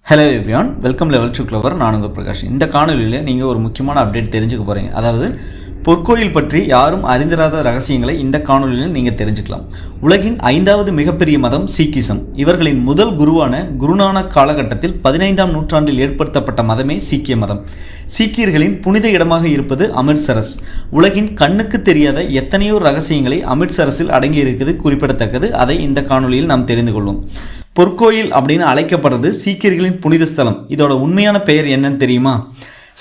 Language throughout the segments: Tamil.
Hello everyone, welcome level to clever. நான் உங்கள் பிரகாஷ். இந்த காணொலியில் நீங்கள் ஒரு முக்கியமான அப்டேட் தெரிஞ்சுக்க போகிறீங்க. அதாவது பொற்கோயில் பற்றி யாரும் அறிந்திராத ரகசியங்களை இந்த காணொலியில் நீங்கள் தெரிஞ்சுக்கலாம். உலகின் 5வது மிகப்பெரிய மதம் சீக்கிசம். இவர்களின் முதல் குருவான குருநானக் காலகட்டத்தில் 15ஆம் நூற்றாண்டில் ஏற்படுத்தப்பட்ட மதமே சீக்கிய மதம். சீக்கியர்களின் புனித இடமாக இருப்பது அமிர்தசரஸ். உலகின் கண்ணுக்கு தெரியாத எத்தனையோ ரகசியங்களை அமிர்தசரஸில் அடங்கியிருக்கிறது குறிப்பிடத்தக்கது. அதை இந்த காணொலியில் நாம் தெரிந்து கொள்வோம். பொற்கோயில் அப்படின்னு அழைக்கப்படுறது சீக்கியர்களின் புனித ஸ்தலம். இதோட உண்மையான பெயர் என்னன்னு தெரியுமா?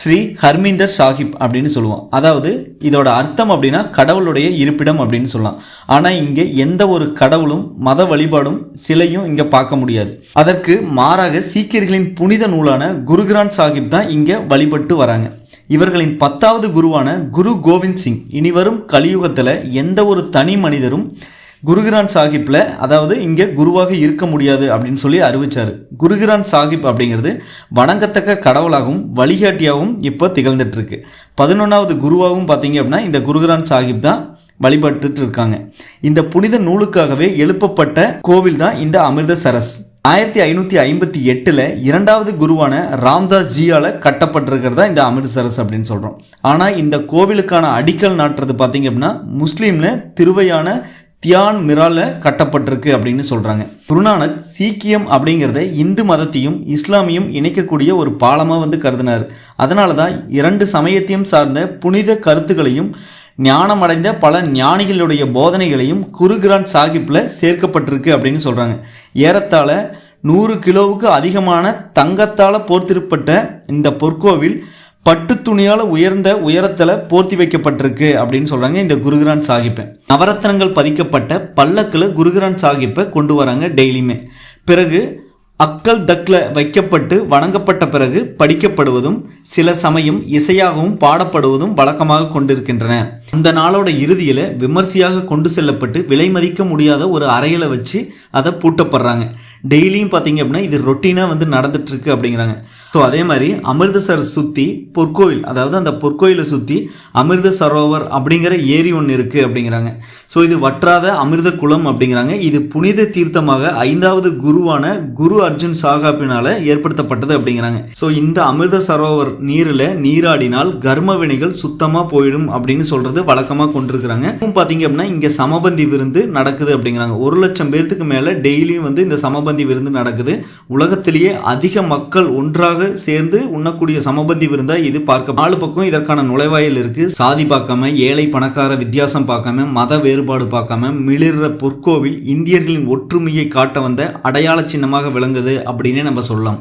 ஸ்ரீ ஹர்மிந்தர் சாஹிப் அப்படின்னு சொல்லுவோம். அதாவது இதோட அர்த்தம் அப்படின்னா கடவுளுடைய இருப்பிடம் அப்படின்னு சொல்லலாம். ஆனால் இங்கே எந்த ஒரு கடவுளும் மத வழிபாடும் சிலையும் இங்கே பார்க்க முடியாது. அதற்கு மாறாக சீக்கியர்களின் புனித நூலான குரு கிரந்த் சாஹிப் தான் இங்கே வழிபட்டு வராங்க. இவர்களின் 10வது குருவான குரு கோவிந்த் சிங் இனிவரும் கலியுகத்தில் எந்த ஒரு தனி மனிதரும் குரு கிரந்த் சாஹிப்பில் அதாவது இங்கே குருவாக இருக்க முடியாது அப்படின்னு சொல்லி அறிவிச்சார். குரு கிரந்த் சாஹிப் அப்படிங்கிறது வணங்கத்தக்க கடவுளாகவும் வழிகாட்டியாகவும் இப்போ திகழ்ந்துட்டு இருக்கு. 11வது குருவாகவும் பார்த்தீங்க அப்படின்னா இந்த குரு கிரந்த் சாஹிப் தான் வழிபட்டு இருக்காங்க. இந்த புனித நூலுக்காகவே எழுப்பப்பட்ட கோவில் தான் இந்த அமிர்தசரஸ். 1558 2வது குருவான ராம்தாஸ் ஜியால் கட்டப்பட்டிருக்கிறதா இந்த அமிர்தசரஸ் அப்படின்னு சொல்கிறோம். ஆனால் இந்த கோவிலுக்கான அடிக்கல் நாட்டுறது பார்த்தீங்க அப்படின்னா முஸ்லீமில் திருவையான தியான் மிரால கட்டப்பட்டிருக்கு அப்படின்னு சொல்கிறாங்க. குருநானக் சீக்கியம் அப்படிங்கிறத இந்து மதத்தையும் இஸ்லாமியும் இணைக்கக்கூடிய ஒரு பாலமாக கருதினார். அதனால தான் 2 சமயத்தையும் சார்ந்த புனித கருத்துக்களையும் ஞானமடைந்த பல ஞானிகளுடைய போதனைகளையும் குரு கிரந்த் சாஹிப்பில் சேர்க்கப்பட்டிருக்கு அப்படின்னு சொல்கிறாங்க. ஏறத்தாழ 100 கிலோவுக்கு அதிகமான தங்கத்தால் போர்த்திருப்பட்ட இந்த பொற்கோவில் பட்டு துணியால் உயர்ந்த உயரத்தில் போர்த்தி வைக்கப்பட்டிருக்கு அப்படின்னு சொல்கிறாங்க. இந்த குரு கிரந்த் சாஹிப்பை நவரத்னங்கள் பதிக்கப்பட்ட பல்லக்கில் குரு கிரந்த் சாஹிப்பை கொண்டு வராங்க டெய்லியுமே. பிறகு அக்கல் தக்கில் வைக்கப்பட்டு வணங்கப்பட்ட பிறகு படிக்கப்படுவதும் சில சமயம் இசையாகவும் பாடப்படுவதும் வழக்கமாக கொண்டிருக்கின்றன. அந்த நாளோட இறுதியில் விமர்சையாக கொண்டு செல்லப்பட்டு விலை மதிக்க முடியாத ஒரு அறையில் வச்சு அதை பூட்டப்படுறாங்க. டெய்லியும் பார்த்தீங்க அப்படின்னா இது ரொட்டீனாக நடந்துட்டுருக்கு அப்படிங்கிறாங்க. ஸோ அதே மாதிரி அமிர்தசரஸ் சுற்றி பொற்கோயில், அதாவது அந்த பொற்கோயிலை சுற்றி அமிர்த சரோவர் அப்படிங்கிற ஏரி ஒன்று இருக்குது அப்படிங்கிறாங்க. ஸோ இது வற்றாத அமிர்த குளம் அப்படிங்கிறாங்க. இது புனித தீர்த்தமாக 5வது குருவான குரு அர்ஜுன் சாஹிப்பினால் ஏற்படுத்தப்பட்டது அப்படிங்கிறாங்க. ஸோ இந்த அமிர்த சரோவர் நீரில் நீராடினால் கர்ம வினைகள் சுத்தமாக போயிடும் அப்படின்னு சொல்கிறது வழக்கமாக கொண்டிருக்கிறாங்க. பார்த்தீங்க அப்படின்னா இங்கே சமபந்தி விருந்து நடக்குது அப்படிங்கிறாங்க. 1 லட்சம் பேர்த்துக்கு மேலே டெய்லியும் இந்த சமபந்தி விருந்து நடக்குது. உலகத்திலேயே அதிக மக்கள் ஒன்றாக சேர்ந்து உண்ணக்கூடிய சமபந்தி விருந்தா இது பார்க்க 4 பக்கம் இதற்கான நுழைவாயில் இருக்கு. சாதி பார்க்காம, ஏழை பணக்கார வித்தியாசம் பார்க்காம, மத வேறுபாடு பார்க்காம மிளிர்ற பொற்கோவில் இந்தியர்களின் ஒற்றுமையை காட்ட வந்த அடையாள சின்னமாக விளங்குது அப்படின்னே நம்ம சொல்லலாம்.